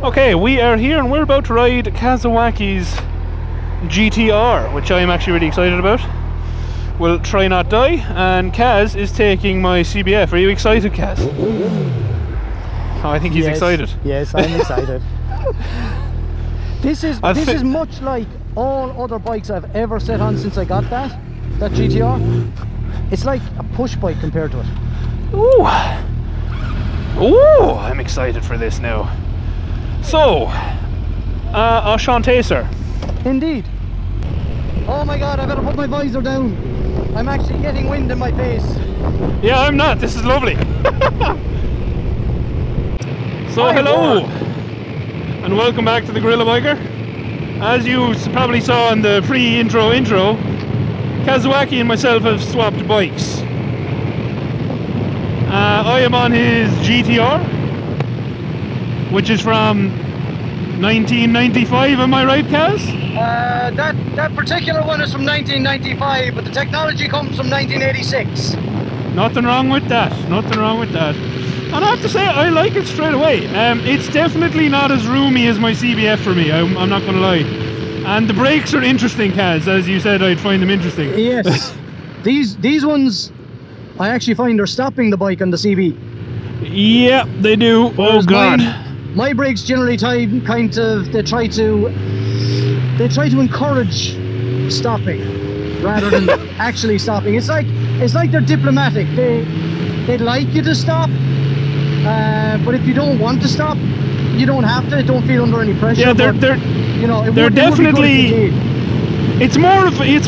Okay, we are here and we're about to ride Kawasaki's GTR, which I am actually really excited about. We'll try not die, and Kaz is taking my CBF. Are you excited, Kaz? Oh, I think he's excited. Yes, I'm excited. This is much like all other bikes I've ever sat on since I got that GTR. It's like a push bike compared to it. Ooh, ooh! I'm excited for this now. So, enchanté, sir. Indeed. Oh my God! I better put my visor down. I'm actually getting wind in my face. Yeah, I'm not. This is lovely. So, hello, and welcome back to the GorillaBiker. As you probably saw in the pre-intro Kawasaki and myself have swapped bikes. I am on his GTR, which is from 1995, am I right, Kaz? That particular one is from 1995, but the technology comes from 1986. Nothing wrong with that, nothing wrong with that. And I have to say, I like it straight away. It's definitely not as roomy as my CBF for me, I'm not going to lie. And the brakes are interesting, Kaz, as you said I'd find them interesting. Yes. These ones, I actually find are stopping the bike on the CB. Yeah, they do. Whereas oh God. My brakes generally try to encourage stopping rather than actually stopping. It's like they're diplomatic. They'd like you to stop, but if you don't want to stop, you don't have to. Don't feel under any pressure. Yeah, they're definitely. It's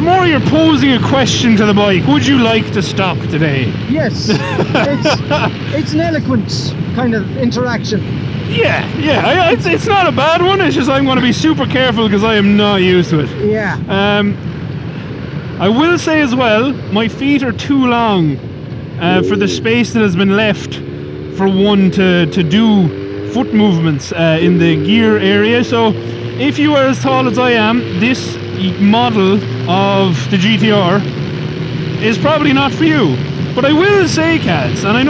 more you're posing a question to the bike. Would you like to stop today? Yes. it's an eloquent kind of interaction. Yeah, it's not a bad one. It's just I'm going to be super careful because I am not used to it. Yeah. I will say as well, my feet are too long for the space that has been left for one to do foot movements in the gear area. So if you are as tall as I am, this model of the GTR is probably not for you. But I will say, Kaz, and I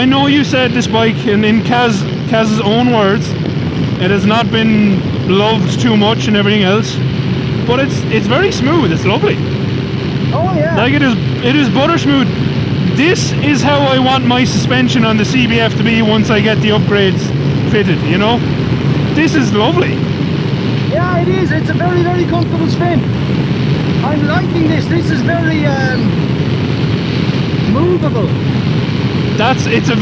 know you said this bike in Kaz's own words, it has not been loved too much and everything else, but it's very smooth. It's lovely. Oh yeah. Like it is butter smooth. This is how I want my suspension on the CBF to be once I get the upgrades fitted, you know? This is lovely. Yeah, it is. It's a very, very comfortable spin. I'm liking this. This is very movable. It's a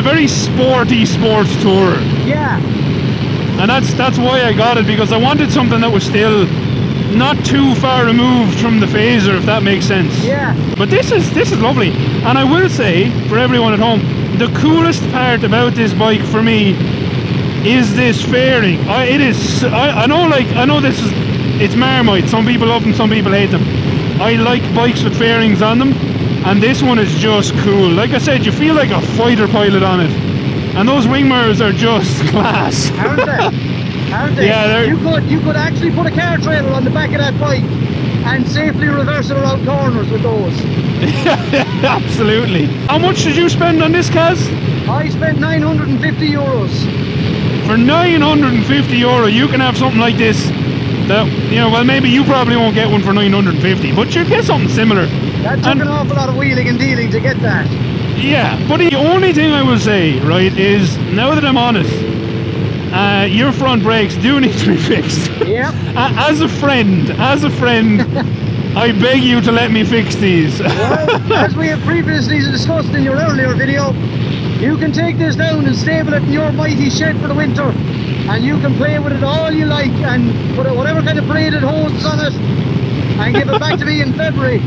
very sporty sports tourer. Yeah. And that's why I got it, because I wanted something that was still not too far removed from the phaser, if that makes sense. Yeah. But this is lovely. And I will say, for everyone at home, the coolest part about this bike for me is this fairing. I know this is, it's Marmite. Some people love them, some people hate them. I like bikes with fairings on them, and this one is just cool. Like I said, you feel like a fighter pilot on it, and those wing mirrors are just class. Aren't they? Aren't they? Yeah, you could actually put a car trailer on the back of that bike and safely reverse it around corners with those. Absolutely. How much did you spend on this, Kaz? I spent €950. For €950, you can have something like this. That, you know, well, maybe you probably won't get one for 950, but you get something similar. That took an awful lot of wheeling and dealing to get that. Yeah, but the only thing I will say, right, is now that I'm on it, your front brakes do need to be fixed. Yeah. As a friend, I beg you to let me fix these. Well, as we have previously discussed in your earlier video, you can take this down and stable it in your mighty shed for the winter, and you can play with it all you like and put whatever kind of braided hoses on it and give it back to me in February,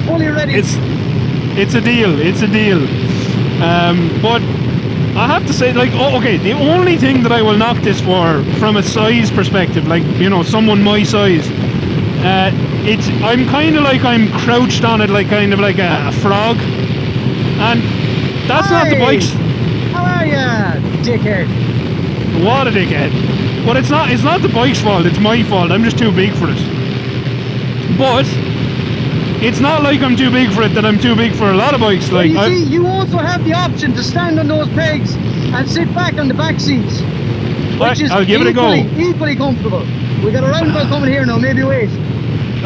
fully ready. It's a deal. But I have to say, like, okay, the only thing that I will knock this for, from a size perspective, like, you know, someone my size, I'm kind of like I'm crouched on it, like kind of like a frog, and that's not the bike's. How are ya, dickhead? What a dickhead! But it's not the bike's fault. It's my fault. I'm just too big for it. But it's not like I'm too big for it that I'm too big for a lot of bikes. Like, well, you see, you also have the option to stand on those pegs and sit back on the back seats. which is I'll give it a go. Equally comfortable. We got a roundabout coming here now, maybe wait.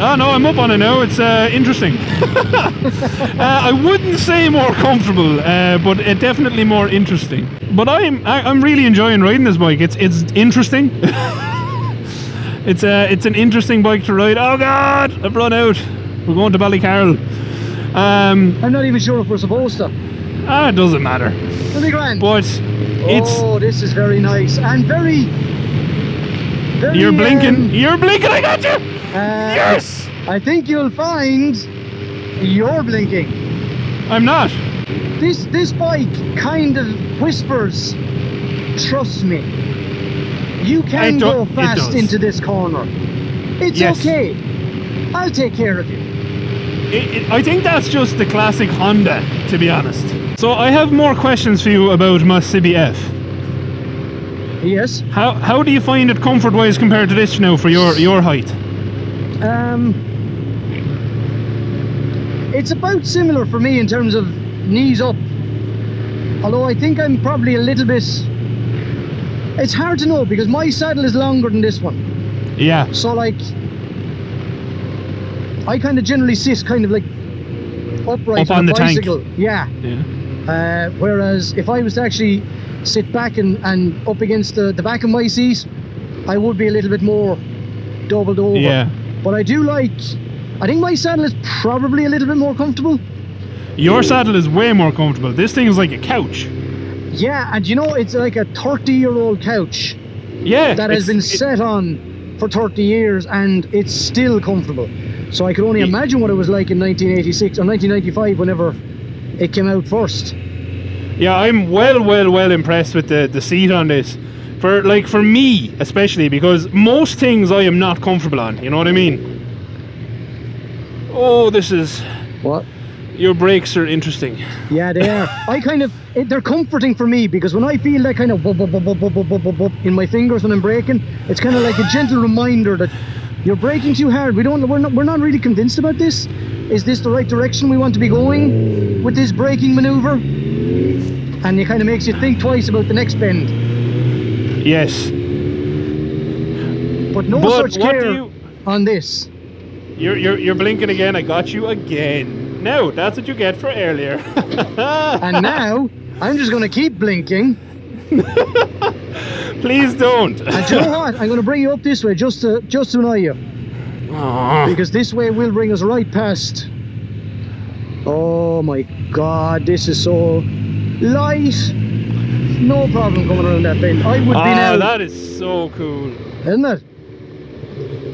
Oh no, I'm up on it now. It's interesting. I wouldn't say more comfortable, but definitely more interesting. But I'm really enjoying riding this bike. It's interesting. It's an interesting bike to ride. Oh God, I've run out. We're going to Ballycarroll. I'm not even sure if we're supposed to. It doesn't matter. It'll be grand. But it's. Oh, this is very nice and very. You're blinking. You're blinking. I got you. Yes. I think you'll find you're blinking. I'm not. This bike kind of whispers, "Trust me. You can go fast into this corner. It's okay. I'll take care of you." I think that's just the classic Honda, to be honest. So I have more questions for you about my CBF. Yes. How do you find it comfort-wise compared to this now for your height? It's about similar for me in terms of knees up. Although I think I'm probably a little bit. It's hard to know because my saddle is longer than this one. Yeah. So like, I kind of generally sit kind of like upright on the bicycle. Tank. Yeah. Whereas if I was to actually sit back and up against the back of my seat, I would be a little bit more doubled over. Yeah. But I think my saddle is probably a little bit more comfortable. Your saddle is way more comfortable. This thing is like a couch. Yeah, and you know, it's like a 30-year-old couch. Yeah. That has been set on for 30 years and it's still comfortable. So I could only imagine what it was like in 1986 or 1995 whenever it came out first. Yeah, I'm well impressed with the seat on this. For me especially, because most things I am not comfortable on, you know what I mean? Oh, this is... What? Your brakes are interesting. Yeah, they are. They're comforting for me because when I feel that kind of bop, bop, bop, bop, bop, bop, bop, bop in my fingers when I'm braking, it's kind of like a gentle reminder that you're braking too hard. We're not really convinced about this. Is this the right direction we want to be going with this braking maneuver? And it kind of makes you think twice about the next bend. Yes. But no such care on this. You're blinking again. I got you again. No, that's what you get for earlier. And now I'm just going to keep blinking. Please don't. And do you know what? I'm going to bring you up this way just to annoy you. Aww. Because this way will bring us right past. Oh my God, this is so light. No problem coming around that bend. I would be now. That is so cool. Isn't it?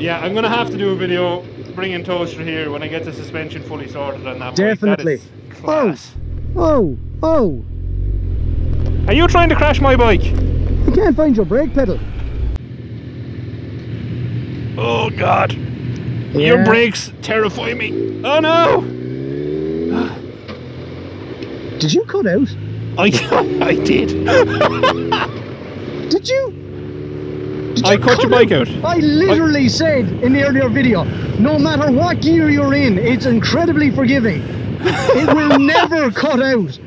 Yeah, I'm going to have to do a video bringing Toaster here when I get the suspension fully sorted on that. Definitely. Bike. That is class. Oh. Are you trying to crash my bike? I can't find your brake pedal. Oh God. Yeah. Your brakes terrify me. Oh no. Did you cut out? I did. Did you I cut your bike out. I literally said in the earlier video, no matter what gear you're in, it's incredibly forgiving. It will never cut out.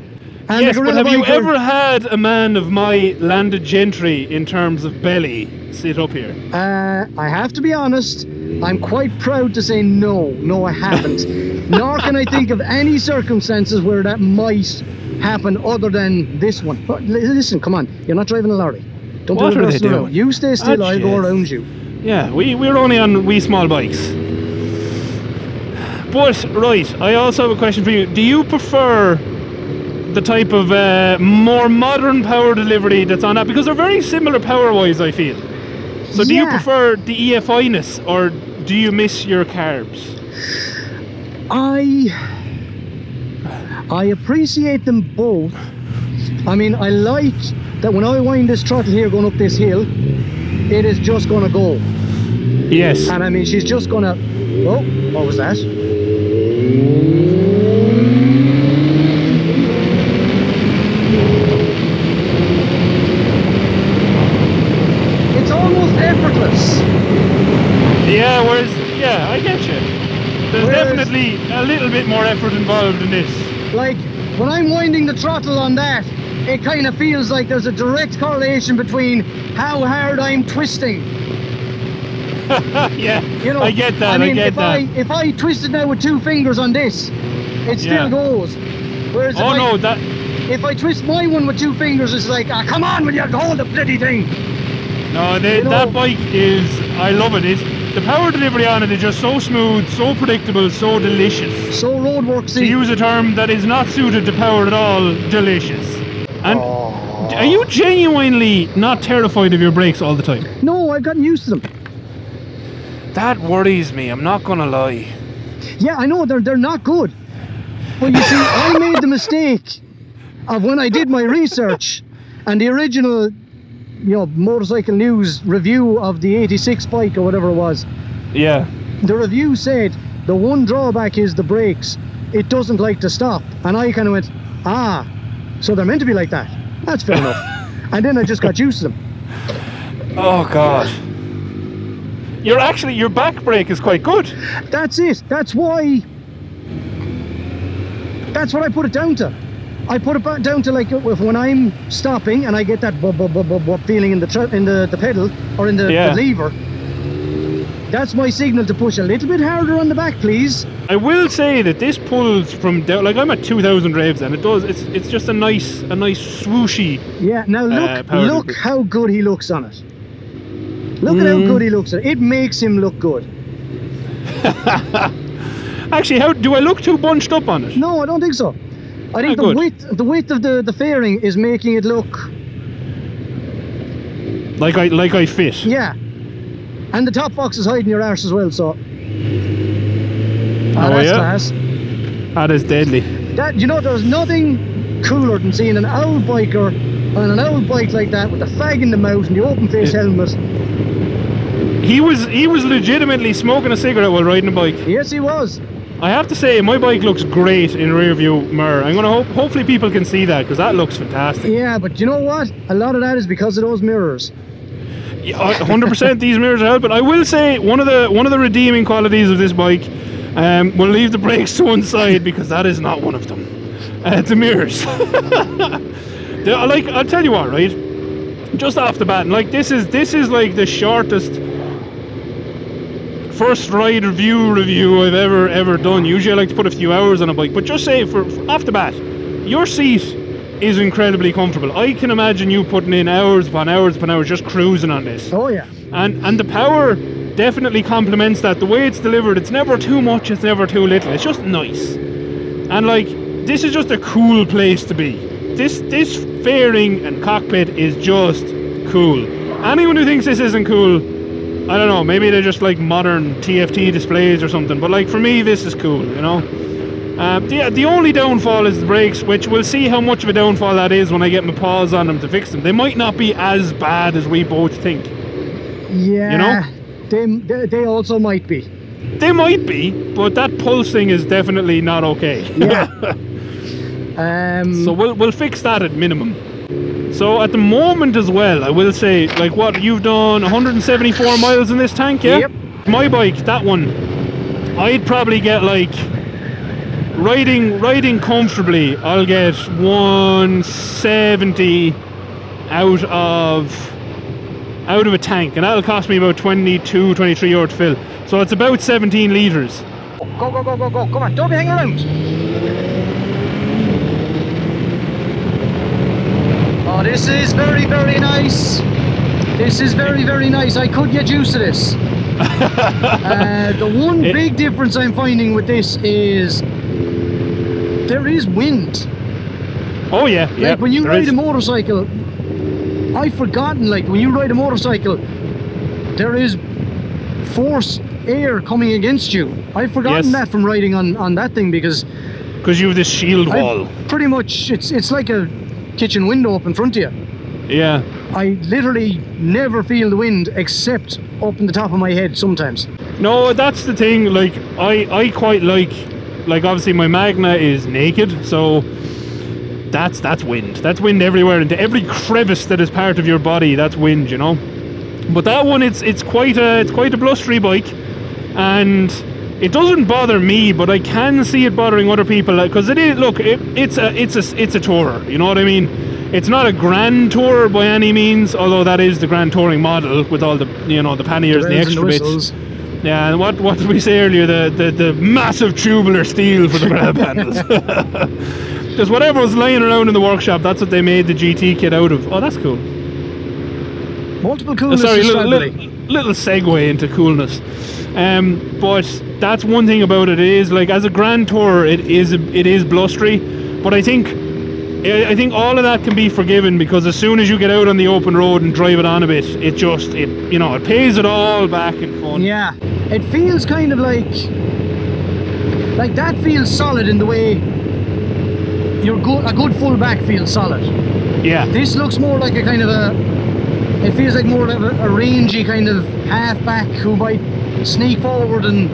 And yes, but have you ever had a man of my landed gentry in terms of belly sit up here? I have to be honest, I'm quite proud to say no. No, I haven't. Nor can I think of any circumstances where that might happen other than this one. But listen, come on, you're not driving a lorry. Don't what are they doing? You stay still, I'll go around you. Yeah, we're only on wee small bikes. But, right, I also have a question for you. Do you prefer the type of more modern power delivery that's on that? Because they're very similar power-wise, I feel. So do you prefer the EFI-ness, or do you miss your carbs? I appreciate them both. I mean, I like that when I wind this throttle here going up this hill, it is just gonna go. Yes. And I mean, she's just gonna... Oh, what was that? It's almost effortless. Yeah, yeah, I get you. There's definitely a little bit more effort involved in this. Like, when I'm winding the throttle on that, it kind of feels like there's a direct correlation between how hard I'm twisting. Yeah, you know, I get that. I mean, if I twist it now with 2 fingers on this, it still goes. Whereas if I twist my one with 2 fingers, it's like, ah, come on, will you hold the bloody thing? No, that bike is, I love it. The power delivery on it is just so smooth, so predictable, so delicious. So roadworksy. To use a term that is not suited to power at all, delicious. And are you genuinely not terrified of your brakes all the time? No, I've gotten used to them. That worries me, I'm not gonna lie. Yeah, I know, they're not good. But you see, I made the mistake of when I did my research and the original, you know, Motorcycle News review of the 86 bike or whatever it was. Yeah. The review said the one drawback is the brakes. It doesn't like to stop. And I kind of went, ah, so they're meant to be like that. That's fair enough. And then I just got used to them. Oh God. Your back brake is quite good. That's it. That's what I put it down to. I put it down to, like, when I'm stopping and I get that bub feeling in the pedal or in the lever. That's my signal to push a little bit harder on the back, please. I will say that this pulls from down, like I'm at 2,000 revs, and it's just a nice swooshy. Yeah. Now look how good he looks on it. Look at how good he looks on it. It makes him look good. Actually, how do I look too bunched up on it? No, I don't think so. I think the width of the fairing is making it look like I fit. Yeah. And the top box is hiding your arse as well, so. That's class. That is deadly. You know, there's nothing cooler than seeing an old biker on an old bike like that with the fag in the mouth and the open face helmet. He was legitimately smoking a cigarette while riding a bike. Yes, he was. I have to say, my bike looks great in rear view mirror. I'm gonna hopefully people can see that, because that looks fantastic. Yeah, but you know what? A lot of that is because of those mirrors. 100% these mirrors are helping. I will say one of the redeeming qualities of this bike, we'll leave the brakes to one side because that is not one of them. The mirrors. I'll tell you what, right? Just off the bat, like this is like the shortest first ride review I've ever done. Usually I like to put a few hours on a bike, but just say for off the bat, your seat is incredibly comfortable. I can imagine you putting in hours upon hours upon hours just cruising on this. Oh yeah. And the power definitely complements that. The way it's delivered, it's never too much, it's never too little. It's just nice. And like, this is just a cool place to be. This fairing and cockpit is just cool. Anyone who thinks this isn't cool, I don't know, maybe they're just like modern TFT displays or something, but like for me this is cool, you know. The only downfall is the brakes, which we'll see how much of a downfall that is when I get my paws on them to fix them. They might not be as bad as we both think. Yeah, you know? They also might be. They might be, but that pulsing is definitely not okay. Yeah. So we'll fix that at minimum. So at the moment as well, I will say, like, what you've done 174 miles in this tank, yeah? Yep. My bike, that one, I'd probably get like riding comfortably, I'll get 170 out of a tank, and that'll cost me about 22, 23 euro to fill. So it's about 17 litres. Go, come on, don't be hanging around. Oh, this is very, very nice. This is very, very nice. I could get used to this. The one big difference I'm finding with this is there is wind. Oh yeah, yeah. Like when you ride a motorcycle, I've forgotten, like when you ride a motorcycle, there is forced air coming against you. I've forgotten that from riding on that thing because you have this shield wall. Pretty much, it's like a kitchen window up in front of you. Yeah. I literally never feel the wind except up in the top of my head sometimes. No, that's the thing. Like I quite like obviously my Magna is naked, so that's wind. That's wind everywhere, into every crevice that is part of your body. That's wind, you know. But that one, it's quite a blustery bike, and it doesn't bother me, but I can see it bothering other people, because it is. Look, it's a tourer. You know what I mean? It's not a Grand Tour by any means, although that is the Grand Touring model with all the, you know, the panniers and the extra bits. Yeah, and what did we say earlier? The massive tubular steel for the grab handles. Because whatever was lying around in the workshop, that's what they made the GT kit out of. Oh, that's cool. Multiple coolness. Sorry, little segue into coolness. But that's one thing about it. It is like, as a Grand Tour, it is blustery. But I think all of that can be forgiven, because as soon as you get out on the open road and drive it on a bit, it you know, it pays it all back in fun. Yeah, it feels kind of like that feels solid in the way a good full back feels solid. Yeah. This looks more like a kind of it feels like more of a rangy kind of half back who might sneak forward and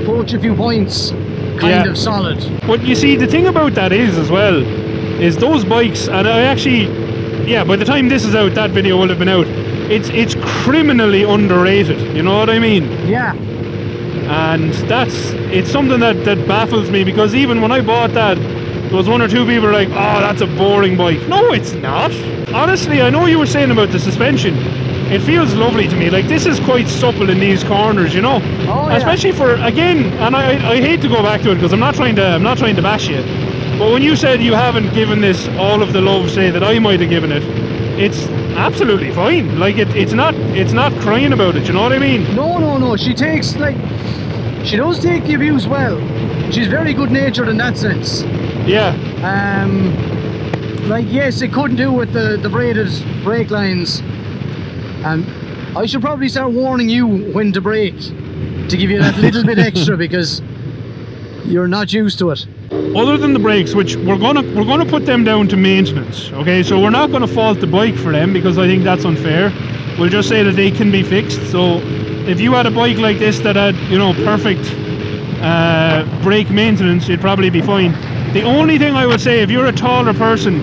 poach a few points, kind of solid. But you see, the thing about that is as well, is those bikes, and I actually, yeah, by the time this is out, that video will have been out, it's criminally underrated, you know what I mean? Yeah. And it's something that baffles me, because even when I bought that, there was one or two people like, oh, that's a boring bike. No, it's not. Honestly, I know you were saying about the suspension. It feels lovely to me. Like, this is quite supple in these corners, you know. Oh, yeah. Especially for, again, and I hate to go back to it, because I'm not trying to bash you. But when you said you haven't given this all of the love, say, that I might have given it, it's absolutely fine. Like, it's not crying about it, you know what I mean? No. She does take the abuse well. She's very good natured in that sense. Yeah. Like, yes, it couldn't do with the braided brake lines. And I should probably start warning you when to brake, to give you that little bit extra, because you're not used to it. Other than the brakes, which we're gonna put them down to maintenance, okay? So we're not gonna fault the bike for them, because I think that's unfair. We'll just say that they can be fixed. So if you had a bike like this that had, you know, perfect brake maintenance, you'd probably be fine. The only thing I would say, if you're a taller person,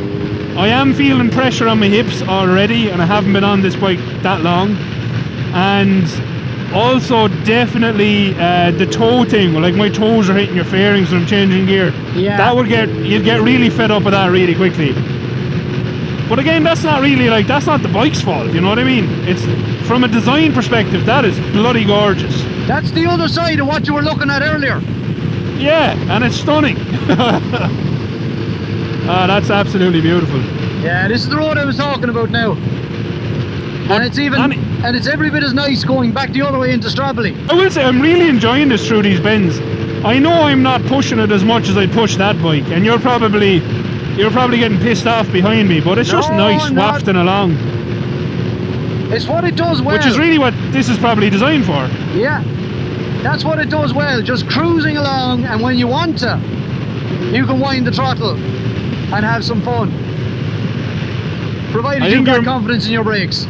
I am feeling pressure on my hips already, and I haven't been on this bike that long. And also definitely the toe thing, like my toes are hitting your fairings when I'm changing gear. Yeah. You'd get really fed up with that really quickly. But again, that's not the bike's fault, you know what I mean? It's from a design perspective, that is bloody gorgeous. That's the other side of what you were looking at earlier. Yeah, and it's stunning. That's absolutely beautiful. Yeah, this is the road I was talking about now. And it's every bit as nice going back the other way into Stradbally. I will say, I'm really enjoying this through these bends. I know I'm not pushing it as much as I push that bike, and you're probably getting pissed off behind me, but it's just nice wafting along. It's what it does well. Which is really what this is probably designed for. Yeah, that's what it does well, just cruising along, and when you want to, you can wind the throttle and have some fun. Provided you've got confidence in your brakes.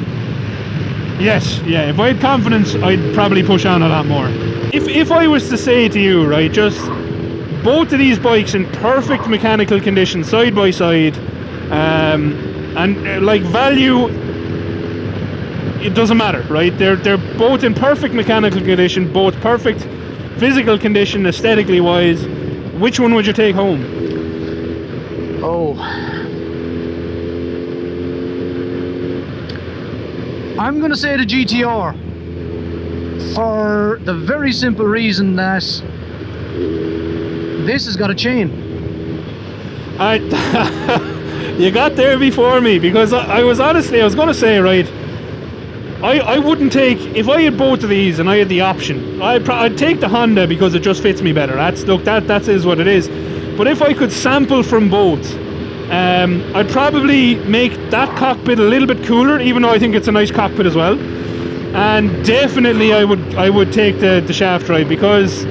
Yes, yeah, if I had confidence, I'd probably push on a lot more. If I was to say to you, right, just both of these bikes in perfect mechanical condition, side by side, and like value, it doesn't matter, right? They're both in perfect mechanical condition, both perfect physical condition, aesthetically wise. Which one would you take home? Oh, I'm gonna say the GTR, for the very simple reason that this has got a chain. You got there before me, because I was gonna say, right, I wouldn't take, if I had both of these and I had the option, I'd take the Honda because it just fits me better. That is what it is. But if I could sample from both, I'd probably make that cockpit a little bit cooler, even though I think it's a nice cockpit as well. And definitely I would take the shaft drive, because,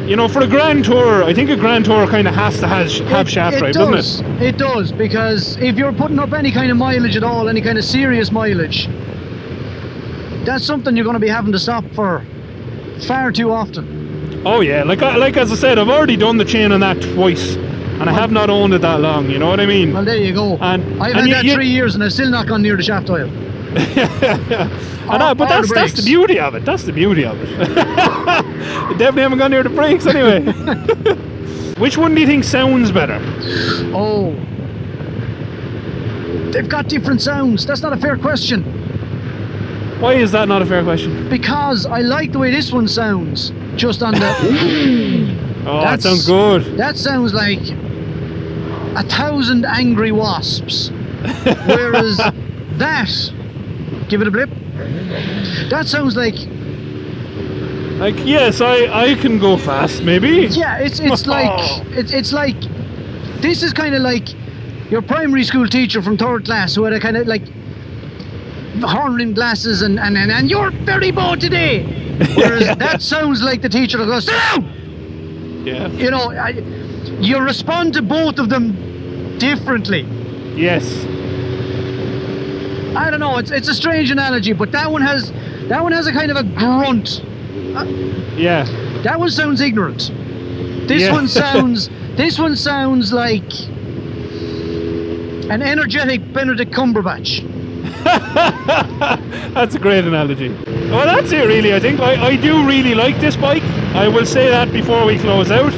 you know, for a Grand Tour, I think a Grand Tour kind of has to have shaft drive, doesn't it? It does, because if you're putting up any kind of mileage at all, any kind of serious mileage, that's something you're going to be having to stop for far too often. Oh yeah, like as I said, I've already done the chain on that twice, and I have not owned it that long, you know what I mean? Well, there you go. And I've had that 3 years and I've still not gone near the shaft oil. But that's the beauty of it. That's the beauty of it. Definitely haven't gone near the brakes anyway. Which one do you think sounds better? Oh, They've got different sounds. That's not a fair question. Why is that not a fair question? Because I like the way this one sounds. Just on the... Oh, that sounds good. That sounds like 1,000 angry wasps. Whereas that, give it a blip, that sounds like... Like, yes, I can go fast, maybe. Yeah, it's like... It's like... This is kind of like your primary school teacher from 3rd class who had a kind of like horn-rimmed glasses and you're very bored today. Whereas that sounds like the teacher that goes, sit down! Yeah. You know, you respond to both of them differently. Yes. I don't know, it's a strange analogy, but that one has a kind of a grunt. Yeah. That one sounds ignorant. This one sounds like an energetic Benedict Cumberbatch. That's a great analogy. Well, that's it really, I think. I do really like this bike. I will say that before we close out.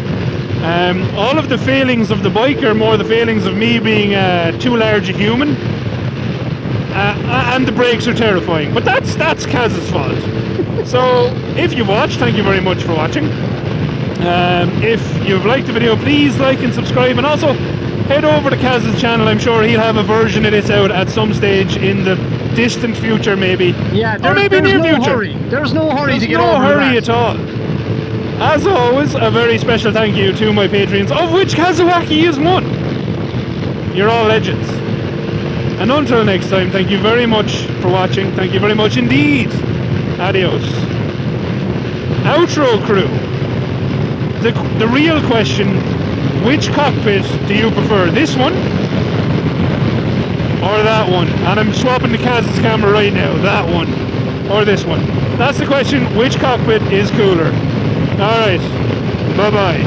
All of the failings of the bike are more the failings of me being too large a human. And the brakes are terrifying. But that's Kaz's fault. So, if you watched, thank you very much for watching. If you've liked the video, please like and subscribe, and also head over to Kaz's channel. I'm sure he'll have a version of this out at some stage in the distant future, maybe. Yeah, or maybe near future. Hurry. There's no hurry to get over. No hurry that. at all. As always, a very special thank you to my Patreons, of which Kazawaki is one. You're all legends. And until next time, thank you very much for watching. Thank you very much indeed. Adios. Outro crew. The real question, which cockpit do you prefer? This one? Or that one? And I'm swapping the Kaz's camera right now. That one. Or this one. That's the question. Which cockpit is cooler? Alright. Bye-bye.